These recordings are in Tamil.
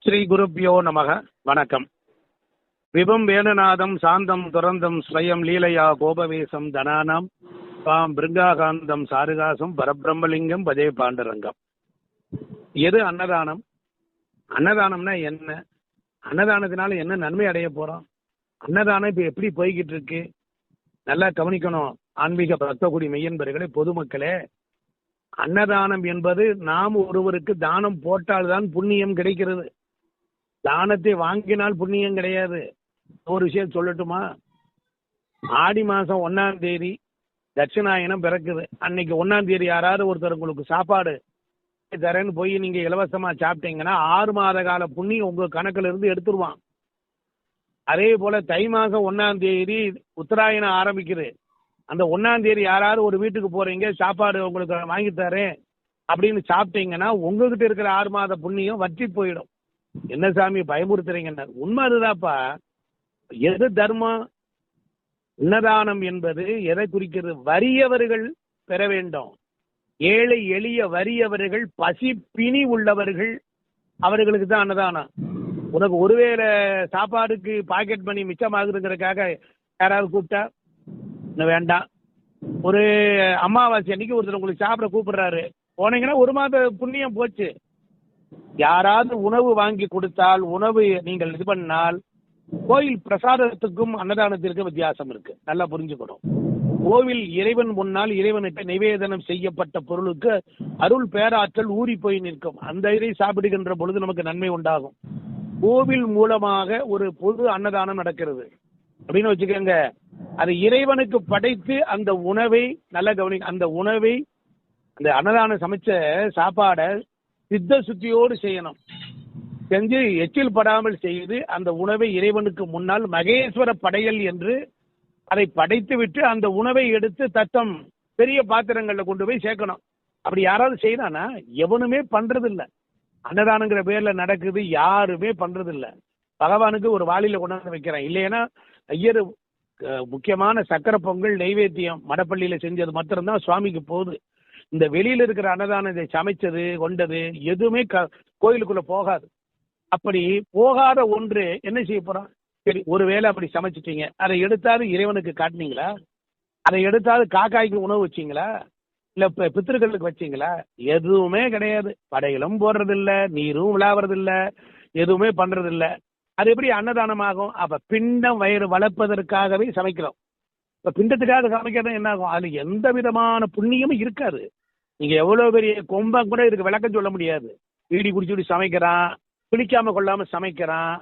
ஸ்ரீ குருப்பியோ நமக. வணக்கம். விபம் வேணுநாதம் சாந்தம் துரந்தம் ஸ்வயம் லீலையா கோபவேசம் தனானாம் பாம் பிருங்காகாந்தம் சாருகாசம் பரபிரம்மலிங்கம் பஜே பாண்டரங்கம். எது அன்னதானம்? அன்னதானம்னா என்ன? அன்னதானத்தினால என்ன நன்மை அடைய போறோம்? அன்னதானம் இப்ப எப்படி போய்கிட்டு இருக்கு? நல்லா கவனிக்கணும் ஆன்மீக பக்தகுடி மெய்யன்பர்களே, பொதுமக்களே. அன்னதானம் என்பது நாம் ஒருவருக்கு தானம் போட்டால்தான் புண்ணியம் கிடைக்கிறது. தானத்தை வாங்கினால் புண்ணியம் கிடையாது. ஒரு விஷயம் சொல்லட்டுமா? ஆடி மாசம் 1ஆம் தேதி தட்சிணாயனம் பிறக்குது. அன்னைக்கு 1ஆம் தேதி யாராவது ஒருத்தர் உங்களுக்கு சாப்பாடு தரேன்னு போய் நீங்க இலவசமா சாப்பிட்டீங்கன்னா 6 மாத கால புண்ணியம் உங்க கணக்குல இருந்து எடுத்துருவான். அதே போல தை மாசம் 1ஆம் தேதி உத்தராயணம் ஆரம்பிக்குது. அந்த 1ஆம் தேதி யாராவது ஒரு வீட்டுக்கு போறீங்க, சாப்பாடு உங்களுக்கு வாங்கி தரேன் அப்படின்னு சாப்பிட்டீங்கன்னா உங்ககிட்ட இருக்கிற 6 மாத புண்ணியம் வற்றி போயிடும். என்ன சாமி பயமுறுத்துறீங்க? உண்மை அதுதான்ப்பா. எது தர்மம்? அன்னதானம் என்பது எதை குறிக்கிறது? வறியவர்கள் பெற வேண்டும். ஏழை எளிய வறியவர்கள், பசி பிணி உள்ளவர்கள், அவர்களுக்கு தான் அன்னதானம். உனக்கு ஒருவேளை சாப்பாடுக்கு பாக்கெட் பண்ணி மிச்சமாகுதுங்கிறதுக்காக யாராவது கூப்பிட்டா இன்னும் வேண்டாம். ஒரு அமாவாசை அன்னைக்கு ஒருத்தர் உங்களுக்கு சாப்பிட கூப்பிடுறாரு, போனீங்கன்னா 1 மாத புண்ணியம் போச்சு. யாராவது உணவு வாங்கி கொடுத்தால், உணவு நீங்கள் இது பண்ணால், கோயில் பிரசாதத்துக்கும் அன்னதானத்திற்கும் வித்தியாசம் இருக்கு. நல்லா புரிஞ்சுக்கணும். கோவில் இறைவன் முன்னால் இறைவனுக்கு நிவேதனம் செய்யப்பட்ட பொருளுக்கு அருள் பேராற்றல் ஊறி போய் நிற்கும். அந்த இதை சாப்பிடுகின்ற பொழுது நமக்கு நன்மை உண்டாகும். கோவில் மூலமாக ஒரு பொது அன்னதானம் நடக்கிறது அப்படின்னு வச்சுக்கோங்க. அது இறைவனுக்கு படைத்து அந்த உணவை நல்ல கவனி, அந்த உணவை, அந்த அன்னதானம் சமைச்ச சாப்பாடை சித்த சுத்தியோடு செய்யணும். செஞ்சு எச்சில் படாமல் செய்து அந்த உணவை இறைவனுக்கு முன்னால் மகேஸ்வர படையல் என்று அதை படைத்து விட்டு அந்த உணவை எடுத்து தத்தம் பெரிய பாத்திரங்கள்ல கொண்டு போய் சேர்க்கணும். அப்படி யாராவது செய்யறானா? எவனுமே பண்றது இல்ல. அன்னதானங்கிற பேர்ல நடக்குது, யாருமே பண்றது இல்ல. பகவானுக்கு ஒரு வாளியில கொண்டாந்து வைக்கிறேன். இல்லைன்னா ஐயர் முக்கியமான சக்கரை பொங்கல் நெய்வேத்தியம் மடப்பள்ளியில செஞ்சது மாத்திரம்தான் சுவாமிக்கு போகுது. இந்த வெளியில இருக்கிற அன்னதானத்தை சமைச்சது கொண்டது எதுவுமே கோயிலுக்குள்ள போகாது. அப்படி போகாத ஒன்று என்ன செய்ய போறான்? சரி, ஒருவேளை அப்படி சமைச்சிட்டீங்க, அதை எடுத்தாது இறைவனுக்கு காட்டினீங்களா? அதை எடுத்தாது காக்காய்க்கு உணவு வச்சீங்களா? இல்ல பித்திருக்களுக்கு வச்சீங்களா? எதுவுமே கிடையாது. படைகளும் போடுறதில்ல, நீரும் விழாவறதில்ல, எதுவுமே பண்றதில்ல. அது எப்படி அன்னதானமாகும்? அப்ப பிண்டம் வயிறு வளர்ப்பதற்காகவே சமைக்கிறோம். இப்ப பிண்டத்துக்காக சமைக்கிறது என்ன ஆகும்? அதுல எந்த விதமான புண்ணியமும் இருக்காது. நீங்க எவ்வளவு பெரிய கொம்பம் கூட இதுக்கு விளக்கம் சொல்ல முடியாது. வீடி குடிச்சுடி சமைக்கிறான், குளிக்காம கொள்ளாம சமைக்கிறான்,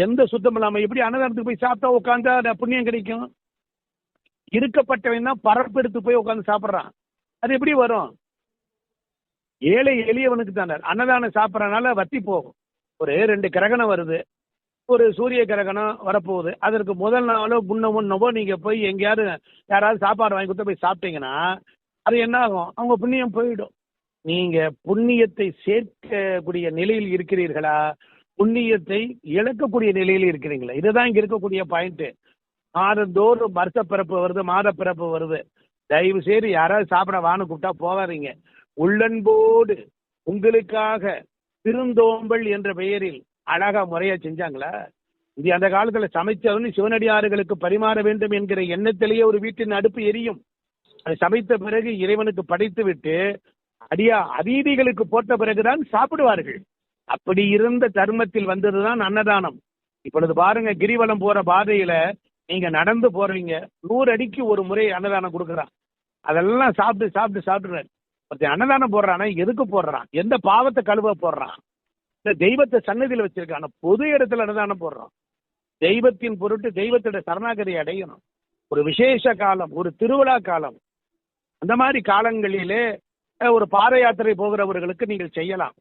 எந்த சுத்தம் இல்லாம எப்படி அன்னதானத்துக்கு போய் சாப்பிட்டா உட்காந்தா புண்ணியம் கிடைக்கும்? இருக்கப்பட்டவன் தான் பரப்பு எடுத்து போய் உட்காந்து சாப்பிட்றான். அது எப்படி வரும்? ஏழை எளியவனுக்கு தானே. அன்னதானம் சாப்பிட்றதுனால வத்தி போகும். ஒரு 2 கிரகணம் வருது, ஒரு சூரிய கிரகணம் வரப்போகுது. அதற்கு முதல் நாளோ முன்னவோ நீங்க போய் எங்கேயாவது யாராவது சாப்பாடு வாங்கி கொடுத்து போய் சாப்பிட்டீங்கன்னா அது என்ன ஆகும்? அவங்க புண்ணியம் போயிடும். நீங்க புண்ணியத்தை சேர்க்கக்கூடிய நிலையில் இருக்கிறீர்களா, புண்ணியத்தை இழக்கக்கூடிய நிலையில் இருக்கிறீங்களா? இதுதான் இங்க இருக்கக்கூடிய பாயிண்ட். மாதந்தோறும் வருஷ பிறப்பு வருது, மாத பிறப்பு வருது. தயவு செய்து யாராவது சாப்பிட வான்னு கூப்பிட்டா போகாதீங்க. உள்ளன்போடு உங்களுக்காக திருந்தோம்பல் என்ற பெயரில் அழகா முறையா செஞ்சாங்களா? இது அந்த காலத்துல சமைச்சவன்னு சிவனடியார்களுக்கு பரிமாற வேண்டும் என்கிற எண்ணத்திலேயே ஒரு வீட்டின் அடுப்பு எரியும். அதை சமைத்த பிறகு இறைவனுக்கு படைத்து விட்டு அதீதிகளுக்கு போட்ட பிறகுதான் சாப்பிடுவார்கள். அப்படி இருந்த தர்மத்தில் வந்ததுதான் அன்னதானம். இப்பொழுது பாருங்க, கிரிவலம் போற பாதையில நீங்க நடந்து போறீங்க, 100 அடிக்கு ஒரு முறை அன்னதானம் கொடுக்குறான். அதெல்லாம் சாப்பிட்டு சாப்பிட்டு சாப்பிடுறாரு. ஒருத்தன் அன்னதானம் போடுறானா எதுக்கு போடுறான்? எந்த பாவத்தை கழுவ போடுறான்? இந்த தெய்வத்தை சன்னதியில் வச்சிருக்கான பொது இடத்துல அன்னதானம் போடுறோம். தெய்வத்தின் பொருட்டு தெய்வத்தோட சரணாகதி அடையணும். ஒரு விசேஷ காலம், ஒரு திருவிழா காலம், அந்த மாதிரி காலங்களிலே ஒரு பாத யாத்திரை போகிறவர்களுக்கு நீங்கள் செய்யலாம்.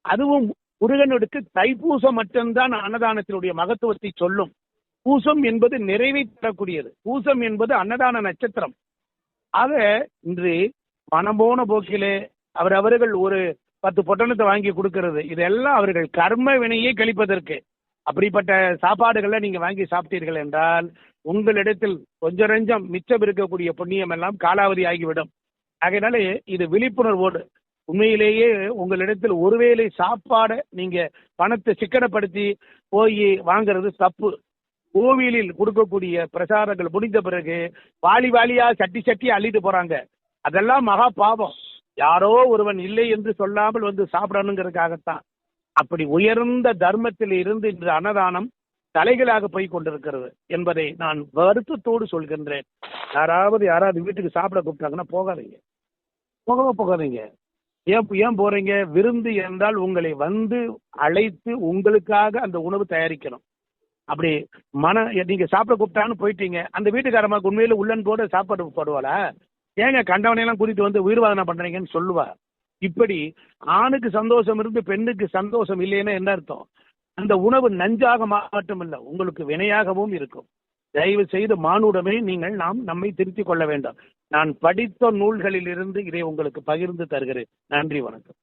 அதுவும் முருகனுக்கு தைப்பூசம் மட்டும்தான் அன்னதானத்தினுடைய மகத்துவத்தை சொல்லும். பூசம் என்பது நிறைவை தரக்கூடியது. பூசம் என்பது அன்னதான நட்சத்திரம். ஆக இன்று மனம் போன போக்கிலே அவர்கள் ஒரு 10 பொட்டணத்தை வாங்கி கொடுக்கிறது, இதெல்லாம் அவர்கள் கர்ம வினையை கழிப்பதற்கு. அப்படிப்பட்ட சாப்பாடுகளை நீங்க வாங்கி சாப்பிட்டீர்கள் என்றால் உங்களிடத்தில் கொஞ்சம் நெஞ்சம் மிச்சம் இருக்கக்கூடிய புண்ணியம் எல்லாம் காலாவதி ஆகிவிடும். அதனால இது விழிப்புணர்வோடு உண்மையிலேயே உங்களிடத்தில் ஒருவேளை சாப்பாடை நீங்க பணத்தை சிக்கனப்படுத்தி போய் வாங்குறது தப்பு. கோவிலில் கொடுக்கக்கூடிய பிரசாதங்கள் முடிந்த பிறகு வாளி வாளியா சட்டி சட்டி அள்ளிட்டு போறாங்க. அதெல்லாம் மகா பாவம். யாரோ ஒருவன் இல்லை என்று சொல்லாமல் வந்து சாப்பிடணுங்கிறதுக்காகத்தான். அப்படி உயர்ந்த தர்மத்தில் இருந்து இன்று அன்னதானம் தலைகளாக போய் கொண்டிருக்கிறது என்பதை நான் வருத்தத்தோடு சொல்கின்றேன். யாராவது வீட்டுக்கு சாப்பிட கூப்பிட்டாங்கன்னா போகாதீங்க, போகாதீங்க. ஏன் போறீங்க? விருந்து என்றால் உங்களை வந்து அழைத்து உங்களுக்காக அந்த உணவு தயாரிக்கணும். அப்படி நீங்க சாப்பிட கூப்பிட்டான்னு போயிட்டீங்க, அந்த வீட்டுக்காரமாக உண்மையில உள்ளன் போட சாப்பாடு போடுவாளா? ஏங்க கண்டவனையெல்லாம் கூட்டிட்டு வந்து உயிர்வாதனை பண்றீங்கன்னு சொல்லுவா. இப்படி ஆணுக்கு சந்தோஷம் இருந்து பெண்ணுக்கு சந்தோஷம் இல்லைன்னா என்ன அர்த்தம்? அந்த உணவு நஞ்சாக மட்டும் இல்லை, உங்களுக்கு வினையாகவும் இருக்கும். தயவு செய்து மானுடமே நாம் நம்மை திருத்திக் கொள்ள வேண்டும். நான் படித்த நூல்களில் இருந்து இதை உங்களுக்கு பகிர்ந்து தருகிறேன். நன்றி, வணக்கம்.